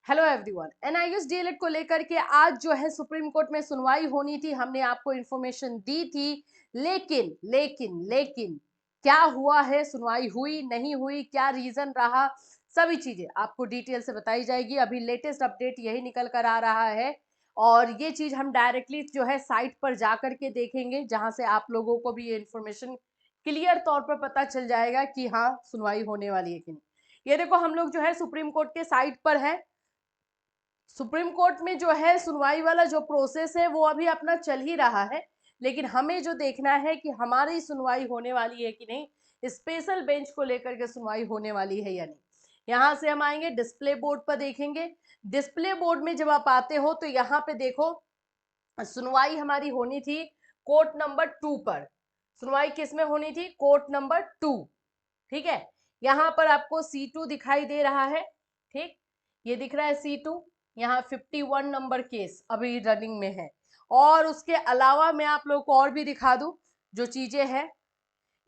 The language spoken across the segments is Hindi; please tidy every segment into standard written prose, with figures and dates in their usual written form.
हेलो एवरीवन, एनआईयूएस डीएलएड को लेकर के आज जो है सुप्रीम कोर्ट में सुनवाई होनी थी। हमने आपको इन्फॉर्मेशन दी थी, लेकिन क्या हुआ है? सुनवाई हुई नहीं हुई, क्या रीजन रहा, सभी चीजें आपको डिटेल से बताई जाएगी। अभी लेटेस्ट अपडेट यही निकल कर आ रहा है और ये चीज हम डायरेक्टली जो है साइट पर जा करके देखेंगे, जहां से आप लोगों को भी ये इन्फॉर्मेशन क्लियर तौर पर पता चल जाएगा कि हाँ सुनवाई होने वाली है कि नहीं। ये देखो, हम लोग जो है सुप्रीम कोर्ट के साइट पर है। सुप्रीम कोर्ट में जो है सुनवाई वाला जो प्रोसेस है वो अभी अपना चल ही रहा है, लेकिन हमें जो देखना है कि हमारी सुनवाई होने वाली है कि नहीं, स्पेशल बेंच को लेकर के सुनवाई होने वाली है या नहीं। यहां से हम आएंगे डिस्प्ले बोर्ड पर, देखेंगे। डिस्प्ले बोर्ड में जब आप आते हो तो यहाँ पे देखो, सुनवाई हमारी होनी थी कोर्ट नंबर 2 पर। सुनवाई किस में होनी थी? Court number 2। ठीक है, यहाँ पर आपको C2 दिखाई दे रहा है। ठीक, ये दिख रहा है C2। यहाँ 51 नंबर केस अभी रनिंग में है। और उसके अलावा मैं आप लोगों को और भी दिखा दूं जो चीजें हैं।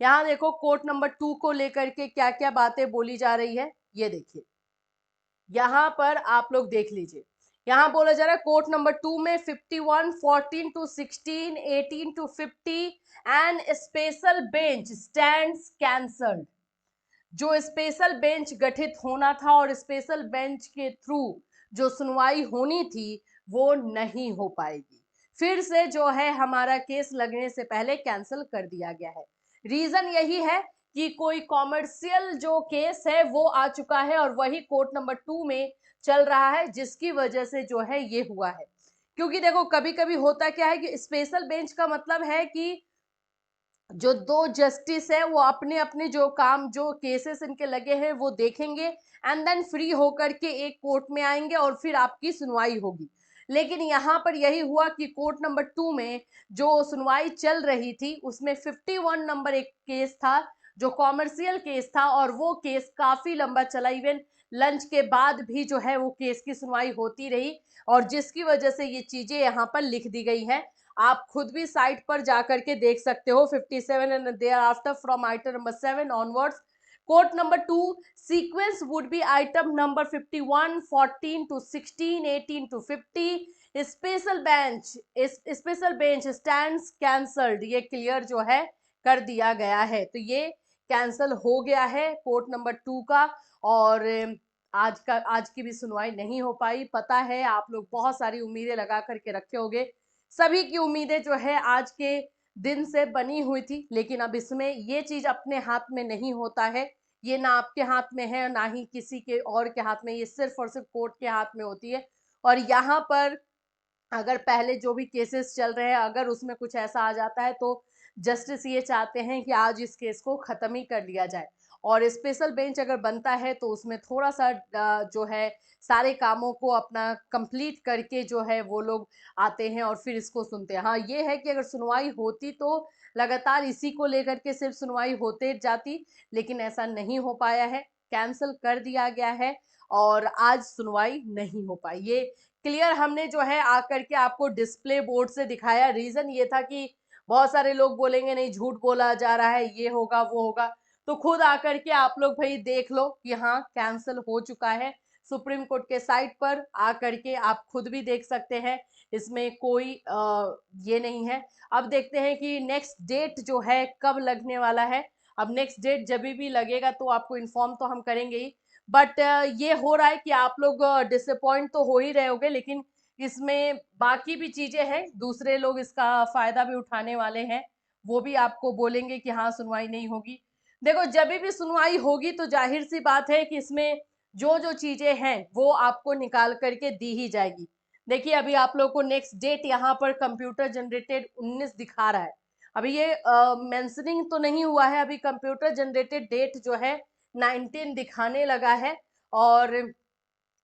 यहाँ देखो, कोर्ट नंबर 2 को लेकर के क्या क्या बातें बोली जा रही है, ये देखिए। यहाँ पर आप लोग देख लीजिए, यहाँ बोला जा रहा है कोर्ट नंबर 2 में 51, 14 to 16, 18 to 50 and special bench stands cancelled. जो स्पेशल बेंच गठित होना था और स्पेशल बेंच के थ्रू जो सुनवाई होनी थी वो नहीं हो पाएगी। फिर से जो है हमारा केस लगने से पहले कैंसिल कर दिया गया है। रीजन यही है कि कोई कॉमर्शियल जो केस है वो आ चुका है और वही कोर्ट नंबर 2 में चल रहा है, जिसकी वजह से जो है ये हुआ है। क्योंकि देखो, कभी कभी होता क्या है कि स्पेशल बेंच का मतलब है कि जो दो जस्टिस है वो अपने अपने जो काम, जो केसेस इनके लगे हैं वो देखेंगे एंड देन फ्री होकर के एक कोर्ट में आएंगे और फिर आपकी सुनवाई होगी। लेकिन यहाँ पर यही हुआ कि कोर्ट नंबर 2 में जो सुनवाई चल रही थी उसमें 51 नंबर एक केस था जो कॉमर्शियल केस था, और वो केस काफी लंबा चला। इवन लंच के बाद भी जो है वो केस की सुनवाई होती रही, और जिसकी वजह से ये चीजें यहाँ पर लिख दी गई हैं। आप खुद भी साइट पर जाकर के देख सकते हो। 57 and thereafter from item number 7 onwards, court number 2 sequence would be item number 51, 14 to 16, 18 to 50, special bench stands cancelled. ये क्लियर जो है कर दिया गया है, तो ये कैंसल हो गया है कोर्ट नंबर 2 का। और आज की भी सुनवाई नहीं हो पाई। पता है आप लोग बहुत सारी उम्मीदें लगा करके रखे होंगे, सभी की उम्मीदें जो है आज के दिन से बनी हुई थी, लेकिन अब इसमें ये चीज अपने हाथ में नहीं होता है। ये ना आपके हाथ में है ना ही किसी के और के हाथ में, ये सिर्फ और सिर्फ कोर्ट के हाथ में होती है। और यहाँ पर अगर पहले जो भी केसेस चल रहे हैं अगर उसमें कुछ ऐसा आ जाता है तो जस्टिस ये चाहते हैं कि आज इस केस को खत्म ही कर लिया जाए। और स्पेशल बेंच अगर बनता है तो उसमें थोड़ा सा जो है सारे कामों को अपना कंप्लीट करके जो है वो लोग आते हैं और फिर इसको सुनते हैं। हाँ, ये है कि अगर सुनवाई होती तो लगातार इसी को लेकर के सिर्फ सुनवाई होते जाती, लेकिन ऐसा नहीं हो पाया है, कैंसिल कर दिया गया है और आज सुनवाई नहीं हो पाई। ये क्लियर हमने जो है आकर के आपको डिस्प्ले बोर्ड से दिखाया। रीजन ये था कि बहुत सारे लोग बोलेंगे नहीं झूठ बोला जा रहा है, ये होगा वो होगा, तो खुद आकर के आप लोग भाई देख लो कि हाँ कैंसिल हो चुका है। सुप्रीम कोर्ट के साइट पर आकर के आप खुद भी देख सकते हैं, इसमें कोई ये नहीं है। अब देखते हैं कि नेक्स्ट डेट जो है कब लगने वाला है। अब नेक्स्ट डेट जब भी लगेगा तो आपको इन्फॉर्म तो हम करेंगे ही, बट ये हो रहा है कि आप लोग डिसअपॉइंट तो हो ही रहे होंगे, लेकिन इसमें बाकी भी चीजें हैं, दूसरे लोग इसका फायदा भी उठाने वाले हैं। वो भी आपको बोलेंगे कि हाँ सुनवाई नहीं होगी। देखो, जब भी सुनवाई होगी तो जाहिर सी बात है कि इसमें जो जो चीजें हैं वो आपको निकाल करके दी ही जाएगी। देखिए, अभी आप लोग को नेक्स्ट डेट यहाँ पर कंप्यूटर जनरेटेड 19 दिखा रहा है। अभी ये मेंशनिंग तो नहीं हुआ है, अभी कंप्यूटर जनरेटेड डेट जो है 19 दिखाने लगा है। और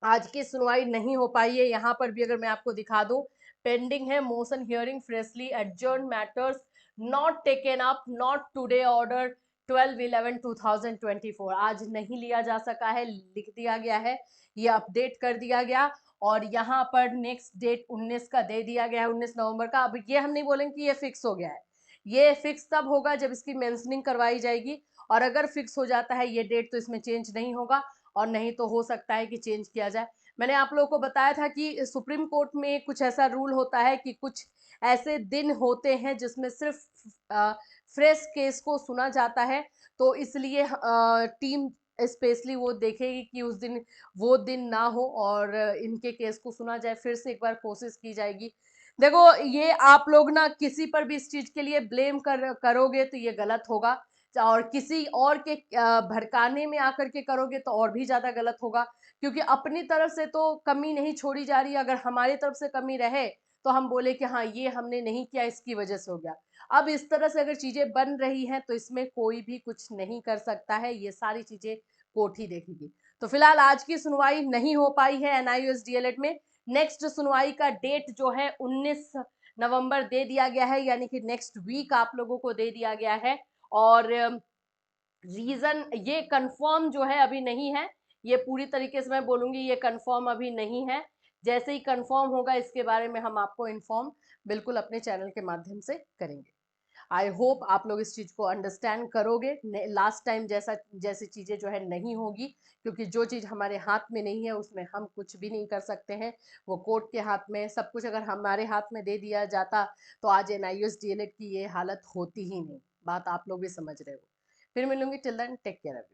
आज की सुनवाई नहीं हो पाई है। यहाँ पर भी अगर मैं आपको दिखा दूं, पेंडिंग है motion hearing freshly adjourn matters not taken up not today order 12/11/2024। आज नहीं लिया जा सका है, लिख दिया गया है, ये अपडेट कर दिया गया। और यहाँ पर नेक्स्ट डेट 19 का दे दिया गया है, 19 नवंबर का। अब ये हम नहीं बोलेंगे कि ये फिक्स हो गया है, ये फिक्स तब होगा जब इसकी मेंशनिंग करवाई जाएगी। और अगर फिक्स हो जाता है ये डेट तो इसमें चेंज नहीं होगा, और नहीं तो हो सकता है कि चेंज किया जाए। मैंने आप लोगों को बताया था कि सुप्रीम कोर्ट में कुछ ऐसा रूल होता है कि कुछ ऐसे दिन होते हैं जिसमें सिर्फ फ्रेश केस को सुना जाता है, तो इसलिए टीम स्पेशली वो देखेगी कि उस दिन वो दिन ना हो और इनके केस को सुना जाए, फिर से एक बार कोशिश की जाएगी। देखो, ये आप लोग ना किसी पर भी इस चीज के लिए ब्लेम करोगे तो ये गलत होगा, और किसी और के भड़काने में आकर के करोगे तो और भी ज्यादा गलत होगा, क्योंकि अपनी तरफ से तो कमी नहीं छोड़ी जा रही। अगर हमारी तरफ से कमी रहे तो हम बोले कि हाँ ये हमने नहीं किया, इसकी वजह से हो गया। अब इस तरह से अगर चीजें बन रही हैं तो इसमें कोई भी कुछ नहीं कर सकता है, ये सारी चीजें कोर्ट ही देखेगी। तो फिलहाल आज की सुनवाई नहीं हो पाई है एनआईयूएस डीएलएड में। नेक्स्ट सुनवाई का डेट जो है 19 नवंबर दे दिया गया है, यानी कि नेक्स्ट वीक आप लोगों को दे दिया गया है। और रीजन ये कंफर्म जो है अभी नहीं है, ये पूरी तरीके से मैं बोलूंगी ये कंफर्म अभी नहीं है। जैसे ही कंफर्म होगा इसके बारे में हम आपको इन्फॉर्म बिल्कुल अपने चैनल के माध्यम से करेंगे। आई होप आप लोग इस चीज को अंडरस्टैंड करोगे, लास्ट टाइम जैसा जैसी चीजें जो है नहीं होगी, क्योंकि जो चीज हमारे हाथ में नहीं है उसमें हम कुछ भी नहीं कर सकते हैं, वो कोर्ट के हाथ में है। सब कुछ अगर हमारे हाथ में दे दिया जाता तो आज एनआईयूएस डीएलएड की ये हालत होती ही नहीं। बात आप लोग भी समझ रहे हो। फिर मिलूंगी, टिल देन टेक केयर।